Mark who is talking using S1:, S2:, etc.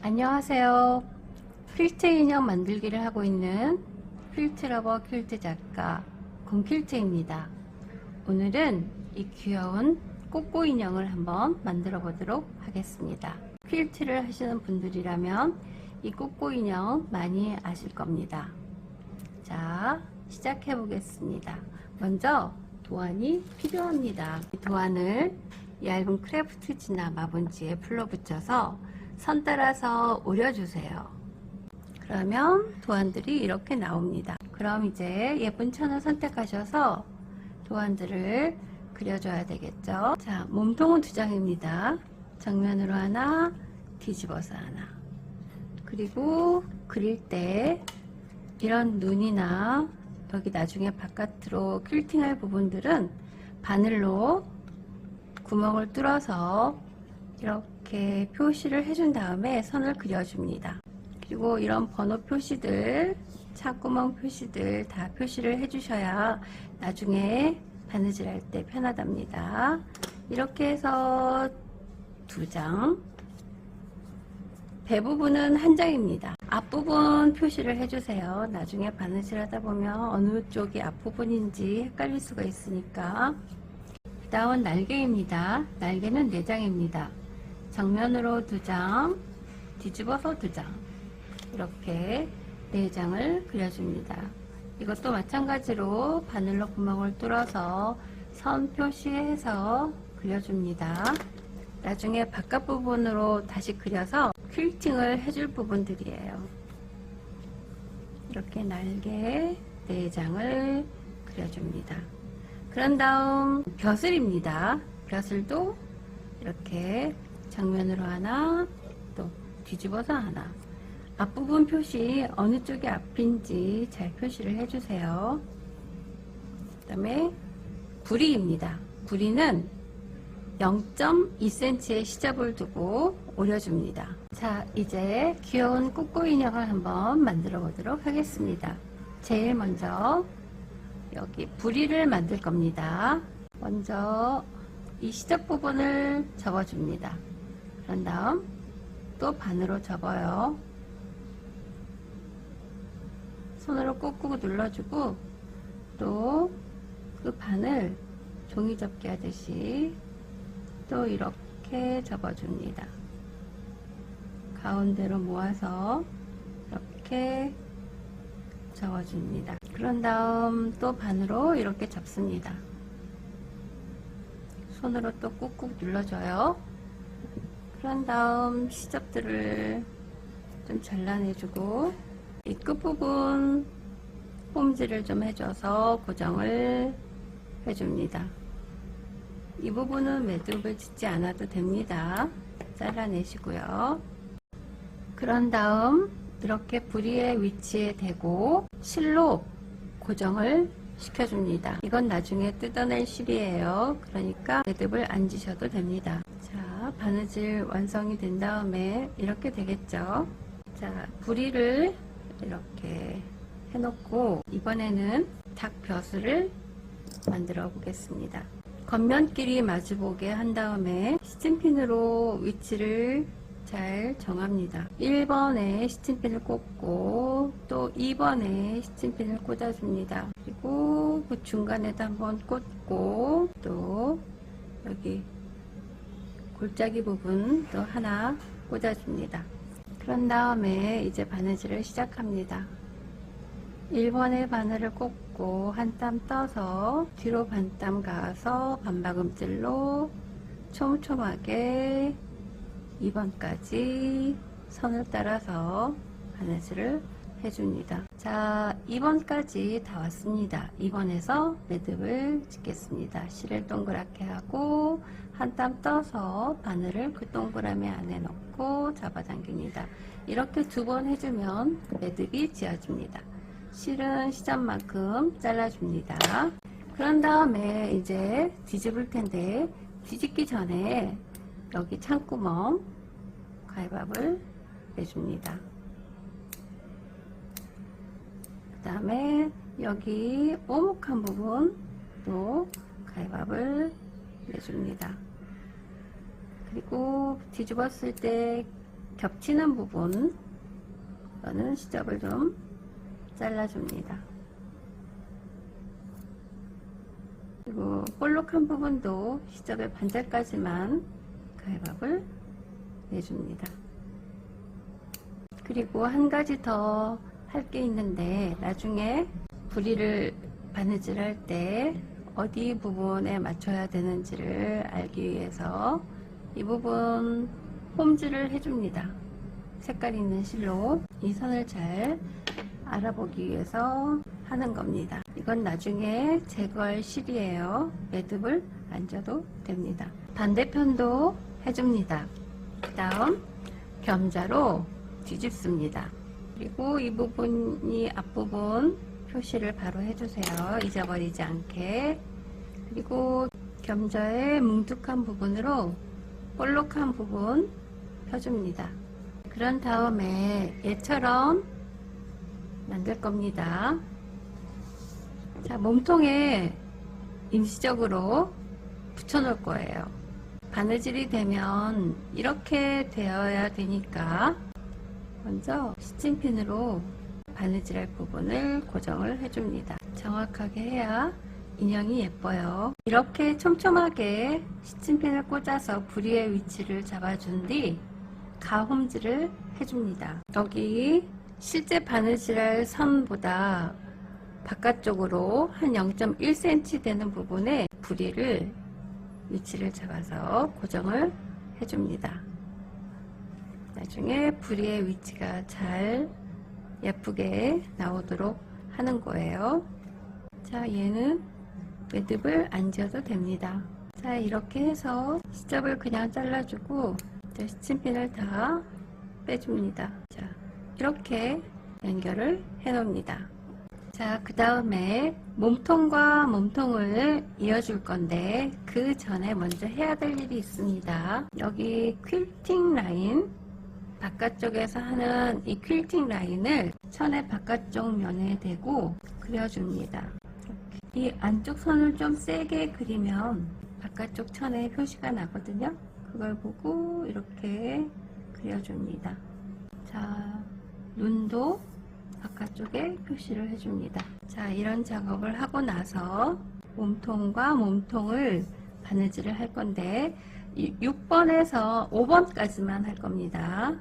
S1: 안녕하세요. 퀼트 인형 만들기를 하고 있는 퀼트러버 퀼트 작가 곰퀼트입니다. 오늘은 이 귀여운 꼬꼬 인형을 한번 만들어 보도록 하겠습니다. 퀼트를 하시는 분들이라면 이 꼬꼬 인형 많이 아실 겁니다. 자, 시작해 보겠습니다. 먼저 도안이 필요합니다. 이 도안을 얇은 크래프트지나 마분지에 풀러붙여서 선 따라서 오려주세요. 그러면 도안들이 이렇게 나옵니다. 그럼 이제 예쁜 천을 선택하셔서 도안들을 그려줘야 되겠죠. 자, 몸통은 2장입니다. 정면으로 하나, 뒤집어서 하나. 그리고 그릴 때 이런 눈이나 여기 나중에 바깥으로 퀼팅할 부분들은 바늘로 구멍을 뚫어서 이렇게 표시를 해준 다음에 선을 그려줍니다. 그리고 이런 번호 표시들, 창구멍 표시들 다 표시를 해주셔야 나중에 바느질 할 때 편하답니다. 이렇게 해서 2장, 배 부분은 1장입니다. 앞부분 표시를 해주세요. 나중에 바느질 하다 보면 어느 쪽이 앞부분인지 헷갈릴 수가 있으니까. 그 다음은 날개입니다. 날개는 4장입니다. 정면으로 2장, 뒤집어서 2장, 이렇게 4장을 그려줍니다. 이것도 마찬가지로 바늘로 구멍을 뚫어서 선 표시해서 그려줍니다. 나중에 바깥 부분으로 다시 그려서 퀼팅을 해줄 부분들이에요. 이렇게 날개 4장을 그려줍니다. 그런 다음 벼슬입니다. 벼슬도 이렇게 정면으로 하나, 또 뒤집어서 하나. 앞부분 표시 어느 쪽이 앞인지 잘 표시를 해주세요. 그 다음에 부리입니다. 부리는 0.2cm의 시접을 두고 오려줍니다. 자, 이제 귀여운 꼬꼬 인형을 한번 만들어 보도록 하겠습니다. 제일 먼저 여기 부리를 만들 겁니다. 먼저 이 시접 부분을 접어줍니다. 그런 다음 또 반으로 접어요. 손으로 꾹꾹 눌러주고 또 그 반을 종이 접기 하듯이 또 이렇게 접어줍니다. 가운데로 모아서 이렇게 접어줍니다. 그런 다음 또 반으로 이렇게 접습니다. 손으로 또 꾹꾹 눌러줘요. 그런 다음 시접들을 좀 잘라내주고 이 끝부분 폼질을 좀 해줘서 고정을 해줍니다. 이 부분은 매듭을 짓지 않아도 됩니다. 잘라내시고요. 그런 다음 이렇게 부리의 위치에 대고 실로 고정을 시켜줍니다. 이건 나중에 뜯어낼 실이에요. 그러니까 매듭을 안 지셔도 됩니다. 자, 바느질 완성이 된 다음에 이렇게 되겠죠. 자, 부리를 이렇게 해놓고 이번에는 닭 벼슬을 만들어 보겠습니다. 겉면끼리 마주보게 한 다음에 시침핀으로 위치를 잘 정합니다. 1번에 시침핀을 꽂고 또 2번에 시침핀을 꽂아줍니다. 그리고 그 중간에도 한번 꽂고 또 여기 골짜기 부분 또 하나 꽂아줍니다. 그런 다음에 이제 바느질을 시작합니다. 1번에 바늘을 꽂고 한 땀 떠서 뒤로 반 땀 가서 반박음질로 촘촘하게 2번까지 선을 따라서 바느질을 해줍니다. 자, 2번까지 다 왔습니다. 2번에서 매듭을 짓겠습니다. 실을 동그랗게 하고 한 땀 떠서 바늘을 그 동그라미 안에 넣고 잡아당깁니다. 이렇게 2번 해주면 매듭이 지어집니다. 실은 시접만큼 잘라줍니다. 그런 다음에 이제 뒤집을 텐데 뒤집기 전에 여기 창구멍 가위밥을 내줍니다. 그 다음에 여기 오목한 부분 또 가위밥을 내줍니다. 그리고 뒤집었을 때 겹치는 부분, 이거는 시접을 좀 잘라줍니다. 그리고 볼록한 부분도 시접의 반절까지만 가위밥을 내줍니다. 그리고 한 가지 더 할 게 있는데, 나중에 부리를 바느질 할 때 어디 부분에 맞춰야 되는지를 알기 위해서 이 부분 홈질을 해줍니다. 색깔 있는 실로 이 선을 잘 알아보기 위해서 하는 겁니다. 이건 나중에 제거할 실이에요. 매듭을 안 줘도 됩니다. 반대편도 해줍니다. 그 다음 겸자로 뒤집습니다. 그리고 이 부분이 앞부분 표시를 바로 해주세요. 잊어버리지 않게. 그리고 겸자의 뭉툭한 부분으로 볼록한 부분 펴줍니다. 그런 다음에 얘처럼 만들 겁니다. 자, 몸통에 임시적으로 붙여 놓을 거예요. 바느질이 되면 이렇게 되어야 되니까 먼저 시침핀으로 바느질할 부분을 고정을 해줍니다. 정확하게 해야 인형이 예뻐요. 이렇게 촘촘하게 시침핀을 꽂아서 부리의 위치를 잡아준 뒤 가홈질을 해줍니다. 여기 실제 바느질할 선보다 바깥쪽으로 한 0.1cm 되는 부분에 부리를 위치를 잡아서 고정을 해줍니다. 나중에 부리의 위치가 잘 예쁘게 나오도록 하는 거예요. 자, 얘는 매듭을 안 지어도 됩니다. 자, 이렇게 해서 시접을 그냥 잘라주고 시침핀을 다 빼줍니다. 자, 이렇게 연결을 해 놓습니다. 자, 그 다음에 몸통과 몸통을 이어줄 건데 그 전에 먼저 해야 될 일이 있습니다. 여기 퀼팅 라인, 바깥쪽에서 하는 이 퀼팅 라인을 천의 바깥쪽 면에 대고 그려줍니다. 이 안쪽 선을 좀 세게 그리면 바깥쪽 천에 표시가 나거든요. 그걸 보고 이렇게 그려줍니다. 자, 눈도 바깥쪽에 표시를 해줍니다. 자, 이런 작업을 하고 나서 몸통과 몸통을 바느질을 할 건데 6번에서 5번까지만 할 겁니다.